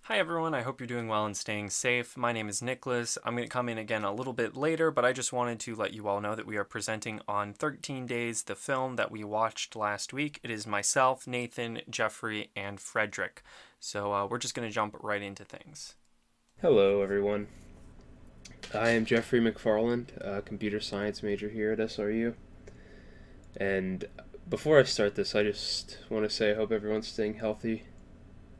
Hi everyone, I hope you're doing well and staying safe. My name is Nicholas. I'm going to come in again a little bit later, but I just wanted to let you all know that we are presenting on 13 Days, the film that we watched last week. It is myself, Nathan, Jeffrey, and Frederick. So we're just going to jump right into things. Hello, everyone. I am Jeffrey McFarland, a computer science major here at SRU. And before I start this, I just want to say I hope everyone's staying healthy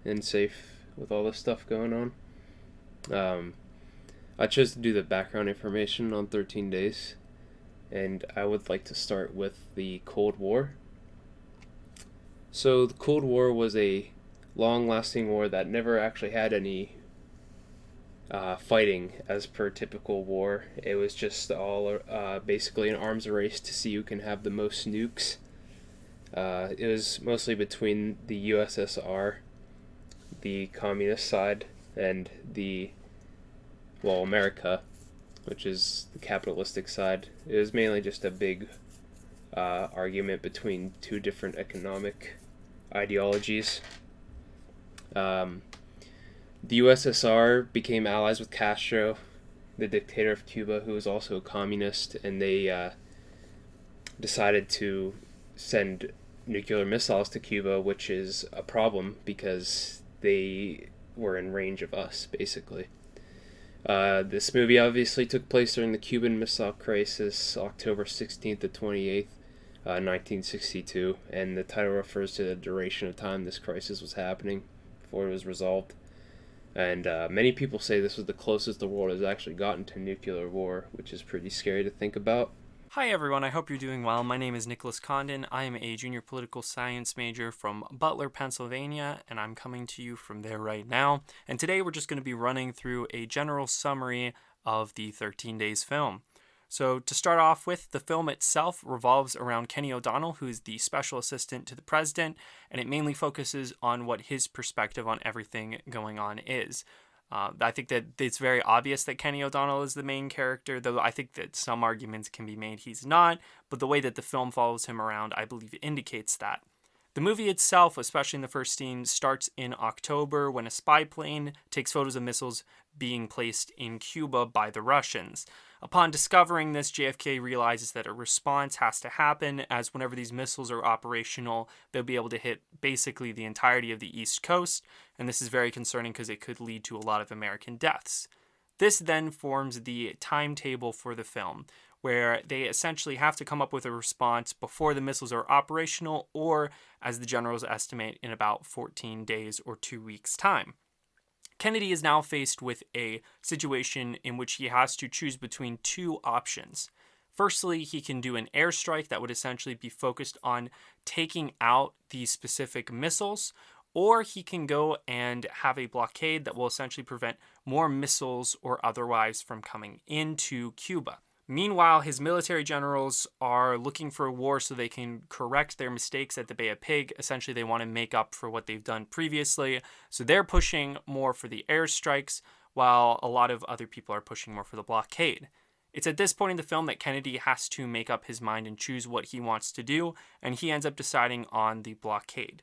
and safe with all this stuff going on. Um, I chose to do the background information on 13 Days, and I would like to start with the Cold War. So, the Cold War was a long lasting war that never actually had any fighting as per typical war. It was just all basically an arms race to see who can have the most nukes. It was mostly between the USSR, the communist side, and America, which is the capitalistic side. It was mainly just a big argument between two different economic ideologies. Um, the USSR became allies with Castro, the dictator of Cuba, who was also a communist, and they decided to send nuclear missiles to Cuba, which is a problem because they were in range of us, basically. This movie obviously took place during the Cuban Missile Crisis, October 16th to 28th, 1962, and the title refers to the duration of time this crisis was happening before it was resolved. And many people say this was the closest the world has actually gotten to nuclear war, which is pretty scary to think about. Hi everyone, I hope you're doing well. My name is Nicholas Condon. I am a junior political science major from Butler, Pennsylvania, and I'm coming to you from there right now. And today we're just going to be running through a general summary of the 13 Days film. So, to start off with, the film itself revolves around Kenny O'Donnell, who is the special assistant to the president, and it mainly focuses on what his perspective on everything going on is. I think that it's very obvious that Kenny O'Donnell is the main character, though I think that some arguments can be made he's not, but the way that the film follows him around, I believe, indicates that. The movie itself, especially in the first scene, starts in October when a spy plane takes photos of missiles being placed in Cuba by the Russians. Upon discovering this, JFK realizes that a response has to happen, as whenever these missiles are operational, they'll be able to hit basically the entirety of the East Coast, and this is very concerning because it could lead to a lot of American deaths. This then forms the timetable for the film, where they essentially have to come up with a response before the missiles are operational, or, as the generals estimate, in about 14 days or 2 weeks' time. Kennedy is now faced with a situation in which he has to choose between two options. Firstly, he can do an airstrike that would essentially be focused on taking out these specific missiles, or he can go and have a blockade that will essentially prevent more missiles or otherwise from coming into Cuba. Meanwhile, his military generals are looking for a war so they can correct their mistakes at the Bay of Pig. Essentially, they want to make up for what they've done previously. So they're pushing more for the airstrikes, while a lot of other people are pushing more for the blockade. It's at this point in the film that Kennedy has to make up his mind and choose what he wants to do, and he ends up deciding on the blockade.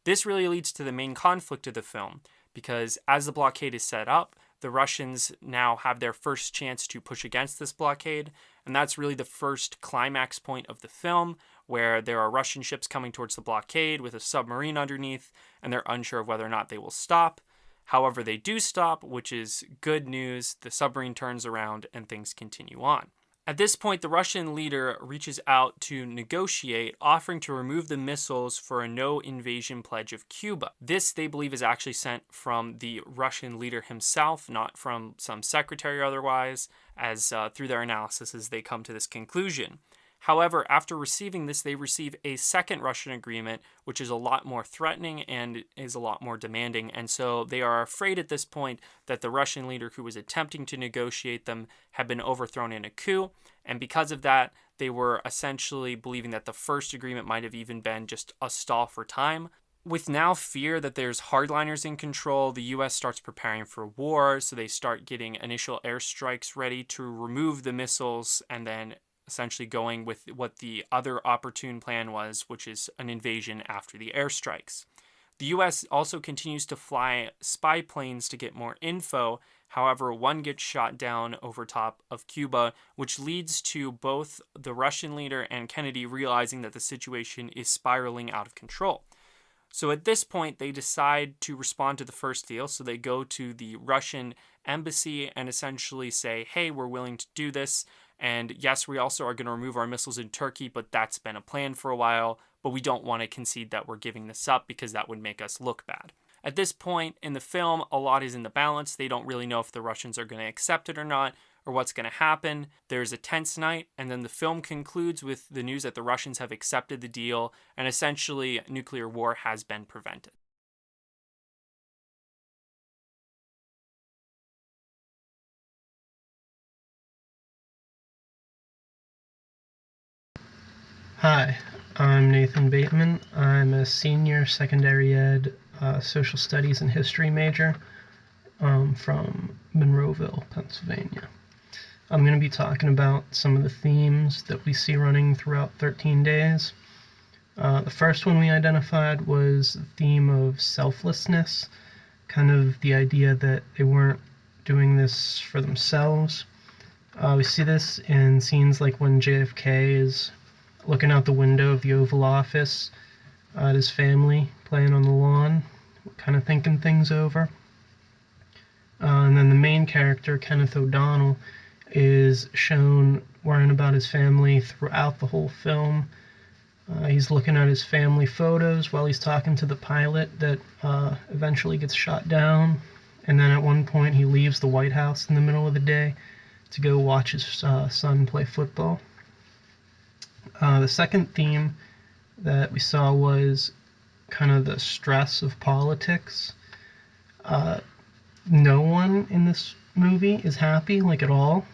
This really leads to the main conflict of the film, because as the blockade is set up, the Russians now have their first chance to push against this blockade, and that's really the first climax point of the film, where there are Russian ships coming towards the blockade with a submarine underneath, and they're unsure of whether or not they will stop. However, they do stop, which is good news. The submarine turns around and things continue on. At this point, the Russian leader reaches out to negotiate, offering to remove the missiles for a no invasion pledge of Cuba. This, they believe, is actually sent from the Russian leader himself, not from some secretary or otherwise, as through their analysis as they come to this conclusion. However, after receiving this, they receive a second Russian agreement, which is a lot more threatening and is a lot more demanding. And so they are afraid at this point that the Russian leader who was attempting to negotiate them had been overthrown in a coup. And because of that, they were essentially believing that the first agreement might have even been just a stall for time. With now fear that there's hardliners in control, the US starts preparing for war, so they start getting initial airstrikes ready to remove the missiles and then essentially going with what the other opportune plan was, which is an invasion after the airstrikes. The US also continues to fly spy planes to get more info. However, one gets shot down over top of Cuba, which leads to both the Russian leader and Kennedy realizing that the situation is spiraling out of control. So at this point, they decide to respond to the first deal. So they go to the Russian embassy and essentially say, hey, we're willing to do this. And yes, we also are going to remove our missiles in Turkey, but that's been a plan for a while. But we don't want to concede that we're giving this up because that would make us look bad. At this point in the film, a lot is in the balance. They don't really know if the Russians are going to accept it or not, or what's going to happen. There's a tense night, and then the film concludes with the news that the Russians have accepted the deal, and essentially nuclear war has been prevented. Hi, I'm Nathan Bateman. I'm a senior secondary ed social studies and history major from Monroeville, Pennsylvania. I'm going to be talking about some of the themes that we see running throughout 13 Days. The first one we identified was the theme of selflessness, kind of the idea that they weren't doing this for themselves. We see this in scenes like when JFK is looking out the window of the Oval Office at his family playing on the lawn, kind of thinking things over. And then the main character, Kenneth O'Donnell, is shown worrying about his family throughout the whole film. He's looking at his family photos while he's talking to the pilot that eventually gets shot down. And then at one point he leaves the White House in the middle of the day to go watch his son play football. The second theme that we saw was kind of the stress of politics. No one in this movie is happy, like at all.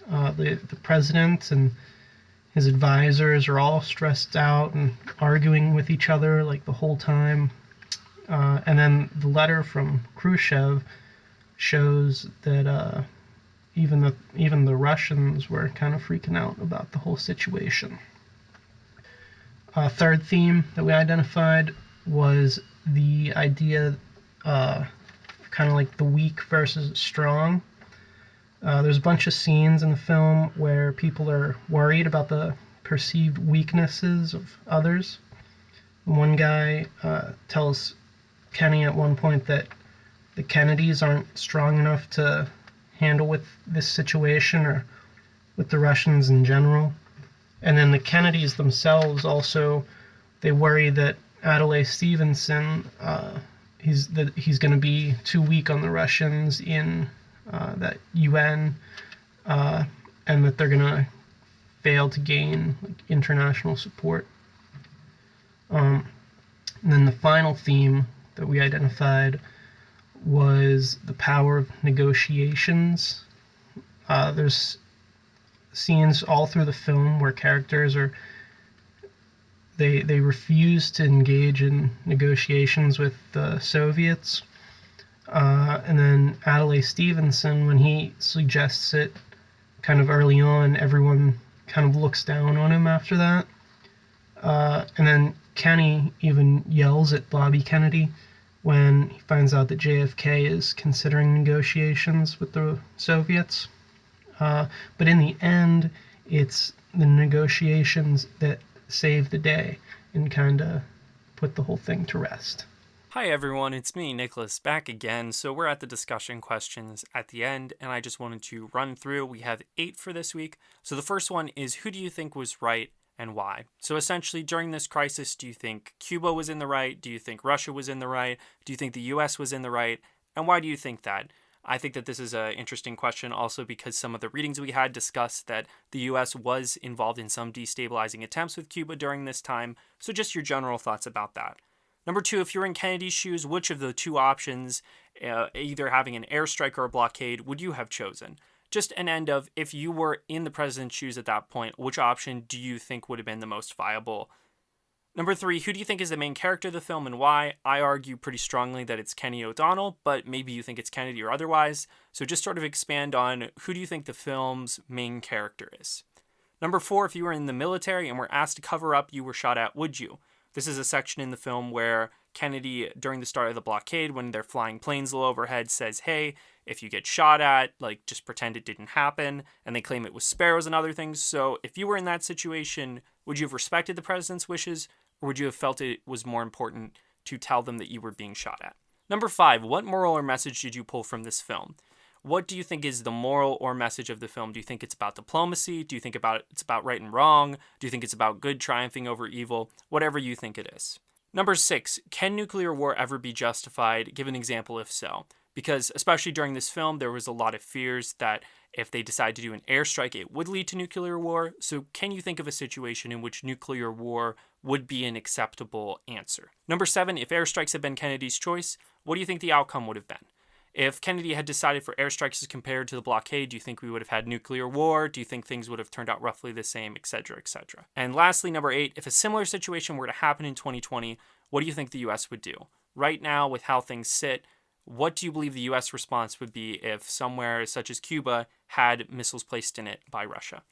The president and his advisors are all stressed out and arguing with each other like the whole time. And then the letter from Khrushchev shows that even the Russians were kind of freaking out about the whole situation. Third theme that we identified was the idea kind of like the weak versus strong. There's a bunch of scenes in the film where people are worried about the perceived weaknesses of others. One guy tells Kenny at one point that the Kennedys aren't strong enough to handle with this situation or with the Russians in general. And then the Kennedys themselves also, they worry that Adlai Stevenson, he's going to be too weak on the Russians in that UN, and that they're going to fail to gain international support. And then the final theme that we identified was the power of negotiations. There's scenes all through the film where characters they refuse to engage in negotiations with the Soviets. And then Adlai Stevenson, when he suggests it kind of early on, everyone kind of looks down on him after that. And then Kenny even yells at Bobby Kennedy when he finds out that JFK is considering negotiations with the Soviets. But in the end, it's the negotiations that save the day and kind of put the whole thing to rest. Hi everyone, it's me, Nicholas, back again. So we're at the discussion questions at the end, and I just wanted to run through. We have 8 for this week. So the first one is, who do you think was right and why? So essentially, during this crisis, do you think Cuba was in the right? Do you think Russia was in the right? Do you think the US was in the right? And why do you think that? I think that this is an interesting question also because some of the readings we had discussed that the US was involved in some destabilizing attempts with Cuba during this time. So just your general thoughts about that. Number 2, if you're in Kennedy's shoes, which of the 2 options, either having an airstrike or a blockade, would you have chosen? Just an end of, if you were in the president's shoes at that point, which option do you think would have been the most viable? Number 3, who do you think is the main character of the film and why? I argue pretty strongly that it's Kenny O'Donnell, but maybe you think it's Kennedy or otherwise. So just sort of expand on, who do you think the film's main character is? Number 4, if you were in the military and were asked to cover up you were shot at, would you? This is a section in the film where Kennedy, during the start of the blockade, when they're flying planes low overhead, says, hey, if you get shot at, like, just pretend it didn't happen. And they claim it was sparrows and other things. So if you were in that situation, would you have respected the president's wishes, or would you have felt it was more important to tell them that you were being shot at? Number 5, what moral or message did you pull from this film? What do you think is the moral or message of the film? Do you think it's about diplomacy? Do you think it's about right and wrong? Do you think it's about good triumphing over evil? Whatever you think it is. Number 6, can nuclear war ever be justified? Give an example if so. Because especially during this film, there was a lot of fears that if they decide to do an airstrike, it would lead to nuclear war. So can you think of a situation in which nuclear war would be an acceptable answer? Number 7, if airstrikes had been Kennedy's choice, what do you think the outcome would have been? If Kennedy had decided for airstrikes as compared to the blockade, do you think we would have had nuclear war? Do you think things would have turned out roughly the same, etc., etc.? And lastly, number 8, if a similar situation were to happen in 2020, what do you think the U.S. would do? Right now, with how things sit, what do you believe the U.S. response would be if somewhere such as Cuba had missiles placed in it by Russia?